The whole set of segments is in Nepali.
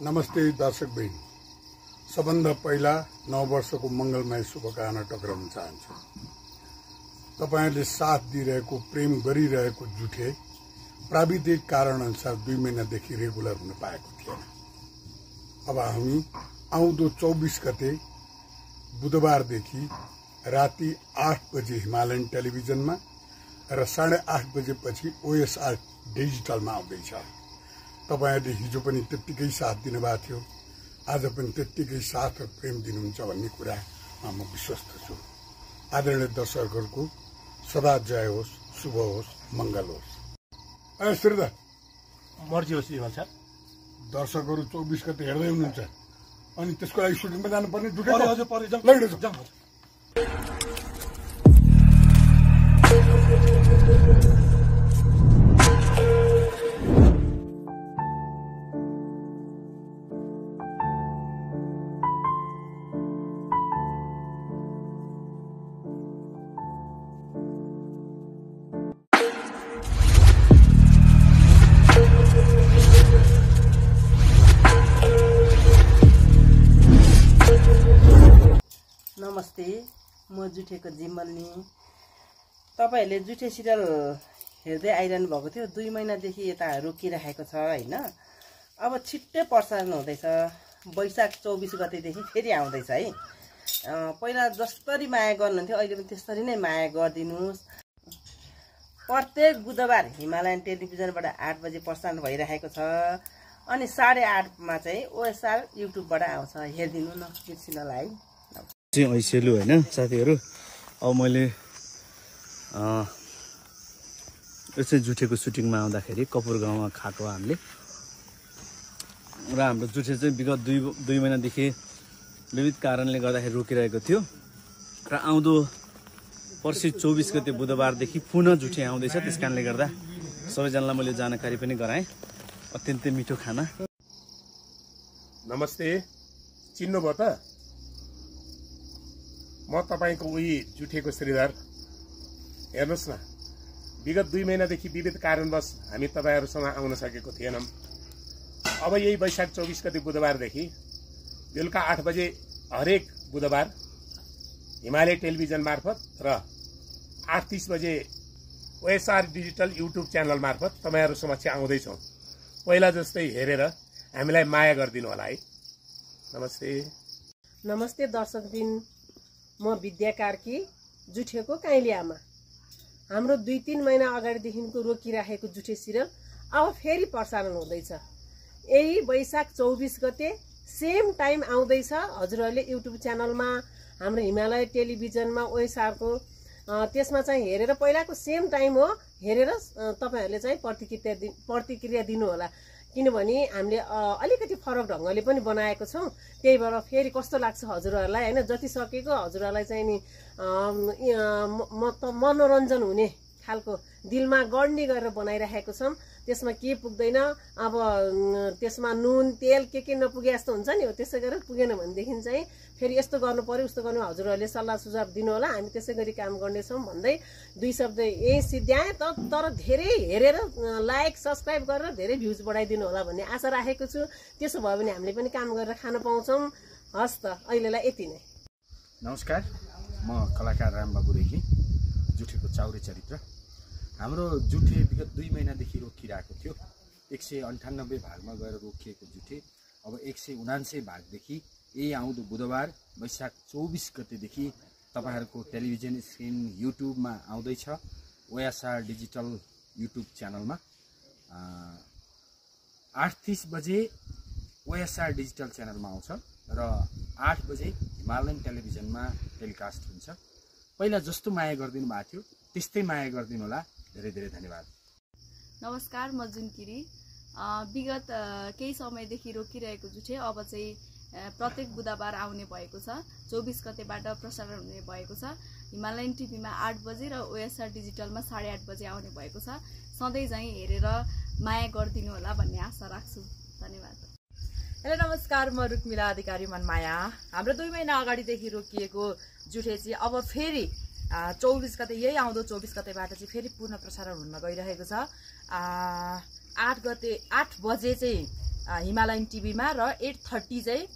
नमस्ते दर्शक बहन, सबभन्दा पहिला नववर्षको मंगलमय शुभकामना टक्राउन चाहन्छु। तपाईहरुले साथ दिइरहेको, प्रेम गरिरहेको जुठे प्राविधिक कारण अनुसार 2 महिनादेखि रेगुलर हुन पाएको थिएन। अब हामी आउँदो 24 गते बुधबारदेखि राति 8 बजे हिमालयन टेलिभिजनमा र 8:30 बजेपछि ओएसआर डिजिटलमा आउँदैछ। तपाईहरुले हिजो पनि त्यतिकै साथ दिनुभएको थियो, आज पनि त्यतिकै साथ र प्रेम दिनुहुन्छ भन्ने कुरा म विश्वस्त छु। आदरणीय दर्शकहरुको सदा जय होस्, शुभ होस्, मंगल होस्। श्रीधर मर्जी होस् भन्छ। दर्शकहरु 24 गते हेर्दै हुनुहुन्छ अनि त्यसको लागि सुटिङमा जानुपर्ने जुटे हजुर परे जाऊ। नमस्ते, म जुठेको जिम्मल्नी। तपाईहरुले जुठे सिरियल हेर्दै आइरहनु भएको थियो। 2 महिनादेखि यता रोकिरहेको छ हैन। अब छिट्टै प्रसारण हुँदैछ। वैशाख 24 गतेदेखि फेरि आउँदैछ है। पहिला जसरी माया गर्नुहुन्थ्यो अहिले पनि त्यसरी नै माया गरिदिनुस्। प्रत्येक बुधबार हिमालयन टेलिभिजनबाट 8 बजे प्रसारण भइरहेको छ अनि 8:30 मा चाहिँ ओएसआर युट्युबबाट आउँछ। हेर्दिनु न बिर्सिनलाई। ऐसेलु हैन साथीहरु। अब मैले यसै जुठेको सुटिङमा आउँदाखेरि कपुर गाउँमा खाएको हामीले र हाम्रो जुठे चाहिँ विगत 2 महिनादेखि विविध कारणले गर्दाखेरि रोकिरहेको थियो र आउँदो पर्सि 24 गते बुधबारदेखि पुनः जुठे आउँदैछ। त्यसकारणले गर्दा सबैजनालाई मैले जानकारी पनि गराएँ। अत्यन्तै मिठो खाना। नमस्ते, चिन्नुभयो त? म तपाईको उही जुठेको श्रीधर। हेर्नुस् न, विगत 2 महिनादेखि विविध कारणवश हामी तपाईहरुसँग आउन सकेको थिएनौं। अब यही वैशाख 24 गते बुधबारदेखि बेलुका 8 बजे हरेक बुधबार हिमालय टेलिभिजन मार्फत र 8:30 बजे ओएसआर डिजिटल युट्युब च्यानल मार्फत तपाईहरु समक्ष आउँदैछौं। पहिला जस्तै हेरेर हामीलाई माया गरिदिनु होला है। नमस्ते। नमस्ते दर्शकबिन, म विद्या कार्की, जुठेको काइली आमा। हाम्रो 2-3 महिना अगाडिदेखिको रोकिराखेको जुठे सिरियल अब फेरि प्रसारण हुँदैछ। यही वैशाख 24 गते सेम टाइम आउँदैछ। हजुरहरूले युट्युब च्यानलमा, हाम्रो हिमालय टेलिभिजनमा ओएसआरको त्यसमा चाहिँ हेरेर पहिलाको सेम टाइम हो हेरेर तपाईहरुले चाहिँ प्रतिक्रिया दिनु होला। किनभने हामीले अलिकति फरक ढंगले पनि बनाएको छौं। त्यही भएर फेरि कस्तो लाग्छ हजुरहरूलाई हैन। जति सकेको हजुरहरूलाई चाहिँ नि मनोरञ्जन हुने खालको दिलमा गड्ने गरेर बनाइराखेको छौं। त्यसमा के पुग्दैन, अब त्यसमा नुन तेल के नपुगे जस्तो हुन्छ नि, हो त्यसै गरेर पुगेन भनेदेखि चाहिँ फेरि यस्तो गर्नु पर्यो उस्तो गर्नु, हजुरहरूले सल्लाह सुझाव दिनु होला। हामी त्यसै गरी काम गर्नेछौं भन्दै 2 शब्द यही सिद्ध्याए। तर धेरै हेरेर लाइक सब्स्क्राइब गरेर धेरै भ्युज बढाइदिनु होला भन्ने आशा राखेको छु। त्यसो भयो भने हामीले पनि काम गरेर खान पाउँछौं। हस् त, अहिलेलाई यति नै। नमस्कार, म कलाकार रामबाबुदेखि, जुठेको चाउरे चरित्र। हाम्रो जुठे विगत 2 महिनादेखि रोकिरहेको थियो। 198 भागमा गएर रोकिएको जुठे अब 179 भागदेखि यही आउँदो बुधबार वैशाख 24 गतेदेखि तपाईहरुको टेलिभिजन स्क्रिन युट्युबमा आउँदैछ। ओएसआर डिजिटल युट्युब च्यानलमा 8:30 बजे ओएसआर डिजिटल च्यानलमा आउँछ र 8 बजे हिमालयन टेलिभिजनमा टेलिकास्ट हुन्छ। पहिला जस्तो माया गरिदिनु भएको थियो त्यस्तै माया गरिदिनु होला। धेरै धेरै धन्यवाद। नमस्कार, म जुनकिरी। विगत केही समयदेखि रोकिरहेको जुठे अब चाहिँ प्रत्येक बुधबार आउने भएको छ। 24 गतेबाट प्रसारण हुने भएको छ। हिमालयन टिभीमा 8 बजे र ओएसआर डिजिटलमा 8:30 बजे आउने भएको छ। सधैँ चाहिँ हेरेर माया गरिदिनु होला भन्ने आशा राख्छु। धन्यवाद। हेलो नमस्कार, म रुक्मिला अधिकारी मनमाया। हाम्रो 2 महिना अगाडिदेखि रोकिएको जुठे चाहिँ अब फेरि 24 गते यही आउँदो 24 गतेबाट चाहिँ फेरि पुनः प्रसारण हुन गइरहेको छ। 8 बजे चाहिँ हिमालयन टिभीमा र 8:30 चाहिँ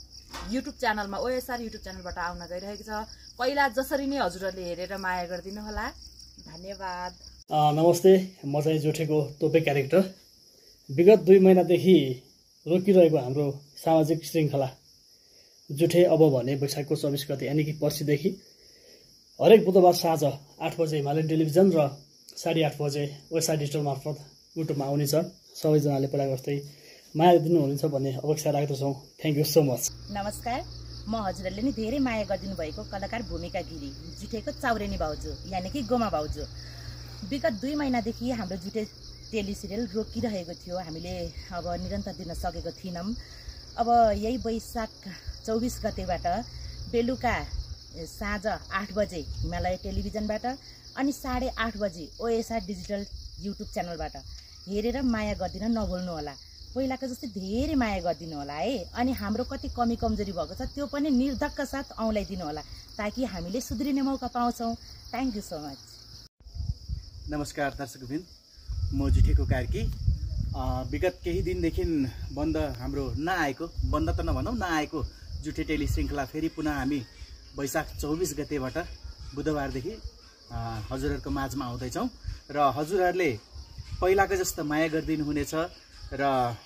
युट्युब च्यानलमा ओएसआर युट्युब च्यानलबाट आउन गइरहेको छ। पहिला जसरी नै हजुरहरूले हेरेर माया गरिदिनु होला। धन्यवाद। नमस्ते, म चाहिँ जुठेको तोपे क्यारेक्टर। विगत 2 महिनादेखि रोकिरहेको हाम्रो सामाजिक श्रृङ्खला जुठे अब भने वैशाखको 24 गते यानि कि पर्सिदेखि हरेक बुधबार साँझ 8 बजे हिमालयन टेलिभिजन र 8:30 बजे ओएसआर डिजिटल मार्फत युट्युबमा आउनेछ। सबैजनाले पहिला जस्तै माया दिनुहुनेछ भन्ने अपेक्षा राख्दछौँ। Thank you so much. नमस्कार, म हजुरहरूले नि धेरै माया गरिदिनु भएको कलाकार भूमिका गिरी, जुठेको चाउरेनी भाउजू यानि कि गोमा भाउजू। विगत 2 महिनादेखि हाम्रो जुठे टेलिसिरियल रोकिरहेको थियो। हामीले अब निरन्तर दिन सकेको थिएनौँ। अब यही वैशाख 24 गतेबाट बेलुका साँझ 8 बजे हिमालय टेलिभिजनबाट अनि 8:30 बजे ओएसआर डिजिटल युट्युब च्यानलबाट हेरेर माया गरिदिन नभुल्नु होला। पहिलाको जस्तै धेरै माया गरिदिनु होला है। अनि हाम्रो कति कमी कमजोरी भएको छ त्यो पनि निर्धक्क साथ औँल्याइदिनु होला ताकि हामीले सुध्रिने मौका पाउँछौँ। Thank you so much. नमस्कार दर्शकवृन्द, म जुठेको कार्की। विगत केही दिनदेखि बन्द हाम्रो नआएको, बन्द त नभनौँ नआएको जुठे टेली श्रृङ्खला फेरि पुनः हामी वैशाख 24 गतेबाट बुधबारदेखि हजुरहरूको माझमा आउँदैछौँ र हजुरहरूले पहिलाको जस्तो माया गरिदिनु हुनेछ र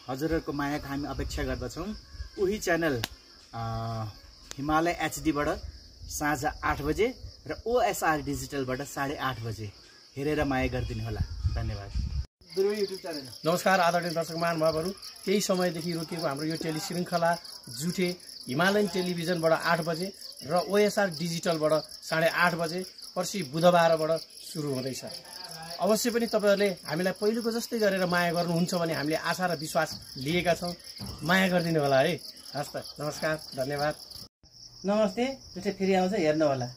हजुरहरूको मायाको हामी अपेक्षा गर्दछौँ। उही च्यानल हिमालय एचडीबाट साँझ 8 बजे र ओएसआर डिजिटलबाट 8:30 बजे हेरेर माया गरिदिनु होला। धन्यवाद। नमस्कार आदरणीय दर्शक महानुभावहरू, केही समयदेखि रोकिएको हाम्रो यो टेली श्रृङ्खला जुठे हिमालयन टेलिभिजनबाट 8 बजे र ओएसआर डिजिटलबाट 8:30 बजे पर्सि बुधबारबाट सुरु हुँदैछ। अवश्य पनि तपाईँहरूले हामीलाई पहिलेको जस्तै गरेर माया गर्नुहुन्छ भने हामीले आशा र विश्वास लिएका छौँ। माया गरिदिनु होला है। हस् त, नमस्कार, धन्यवाद। नमस्ते, जुठे फेरि आउँछ, हेर्नु होला।